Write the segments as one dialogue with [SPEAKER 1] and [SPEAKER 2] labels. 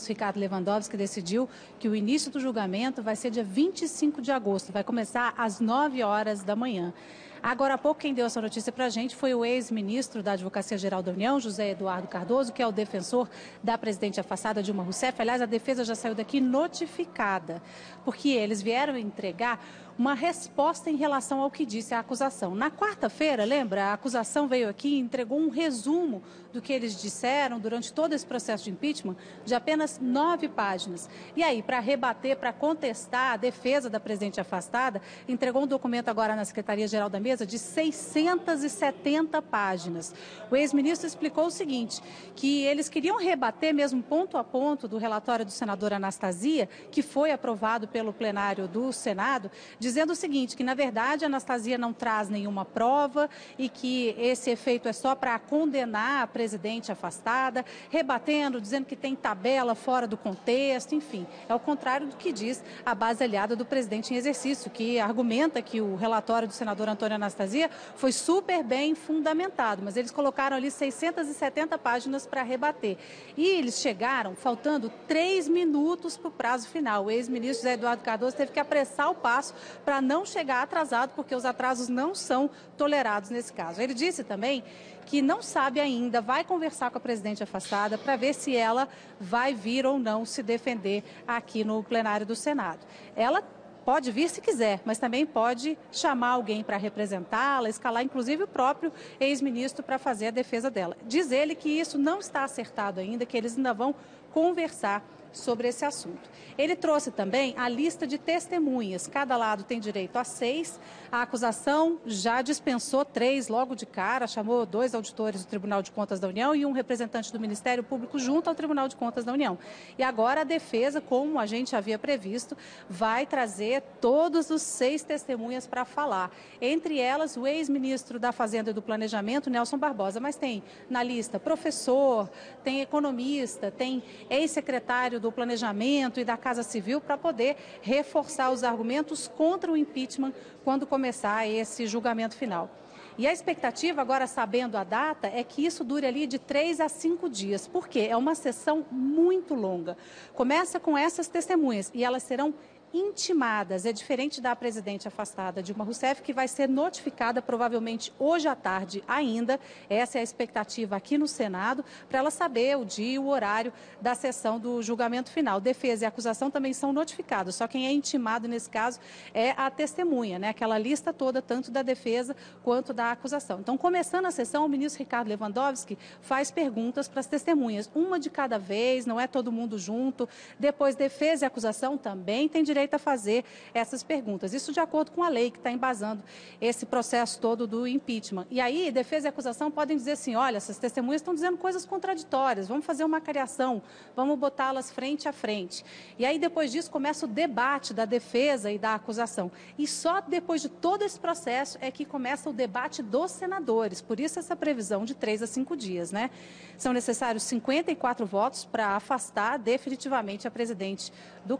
[SPEAKER 1] Ricardo Lewandowski decidiu que o início do julgamento vai ser dia 25 de agosto, vai começar às 9 horas da manhã. Agora há pouco quem deu essa notícia para a gente foi o ex-ministro da Advocacia Geral da União, José Eduardo Cardoso, que é o defensor da presidente afastada Dilma Rousseff. Aliás, a defesa já saiu daqui notificada, porque eles vieram entregar uma resposta em relação ao que disse a acusação. Na quarta-feira, lembra, a acusação veio aqui e entregou um resumo do que eles disseram durante todo esse processo de impeachment, de apenas 9 páginas. E aí, para rebater, para contestar a defesa da presidente afastada, entregou um documento agora na Secretaria-Geral da Mesa de 670 páginas. O ex-ministro explicou o seguinte, que eles queriam rebater mesmo ponto a ponto do relatório do senador Anastasia, que foi aprovado pelo plenário do Senado, dizendo o seguinte, que na verdade a Anastasia não traz nenhuma prova e que esse efeito é só para condenar a presidente afastada, rebatendo, dizendo que tem tabela fora do contexto, enfim. É o contrário do que diz a base aliada do presidente em exercício, que argumenta que o relatório do senador Antônio Anastasia foi super bem fundamentado, mas eles colocaram ali 670 páginas para rebater. E eles chegaram faltando 3 minutos para o prazo final. O ex-ministro José Eduardo Cardoso teve que apressar o passo para não chegar atrasado, porque os atrasos não são tolerados nesse caso. Ele disse também que não sabe ainda, vai conversar com a presidente afastada para ver se ela vai vir ou não se defender aqui no plenário do Senado. Ela pode vir se quiser, mas também pode chamar alguém para representá-la, escalar inclusive o próprio ex-ministro para fazer a defesa dela. Diz ele que isso não está acertado ainda, que eles ainda vão conversar sobre esse assunto. Ele trouxe também a lista de testemunhas. Cada lado tem direito a 6. A acusação já dispensou 3 logo de cara, chamou 2 auditores do Tribunal de Contas da União e um representante do Ministério Público junto ao Tribunal de Contas da União. E agora a defesa, como a gente havia previsto, vai trazer todos os 6 testemunhas para falar. Entre elas, o ex-ministro da Fazenda e do Planejamento, Nelson Barbosa. Mas tem na lista professor, tem economista, tem ex-secretário do Planejamento e da Casa Civil para poder reforçar os argumentos contra o impeachment quando começar esse julgamento final. E a expectativa, agora sabendo a data, é que isso dure ali de 3 a 5 dias. Por quê? É uma sessão muito longa. Começa com essas testemunhas e elas serão intimadas. É diferente da presidente afastada Dilma Rousseff, que vai ser notificada provavelmente hoje à tarde ainda. Essa é a expectativa aqui no Senado, para ela saber o dia e o horário da sessão do julgamento final. Defesa e acusação também são notificados, só quem é intimado nesse caso é a testemunha, né? Aquela lista toda, tanto da defesa quanto da acusação. Então, começando a sessão, o ministro Ricardo Lewandowski faz perguntas para as testemunhas, uma de cada vez, não é todo mundo junto. Depois, defesa e acusação também tem direito a fazer essas perguntas. Isso de acordo com a lei que está embasando esse processo todo do impeachment. E aí, defesa e acusação podem dizer assim, olha, essas testemunhas estão dizendo coisas contraditórias, vamos fazer uma cariação, vamos botá-las frente a frente. E aí, depois disso, começa o debate da defesa e da acusação. E só depois de todo esse processo é que começa o debate dos senadores. Por isso, essa previsão de 3 a 5 dias, né? São necessários 54 votos para afastar definitivamente a presidente do...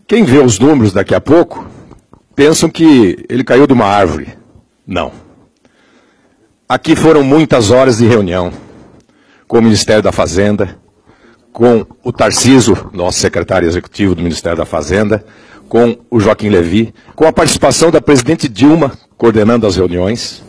[SPEAKER 2] Quem vê os números daqui a pouco, pensam que ele caiu de uma árvore. Não. Aqui foram muitas horas de reunião com o Ministério da Fazenda, com o Tarcísio, nosso secretário executivo do Ministério da Fazenda, com o Joaquim Levy, com a participação da presidente Dilma, coordenando as reuniões.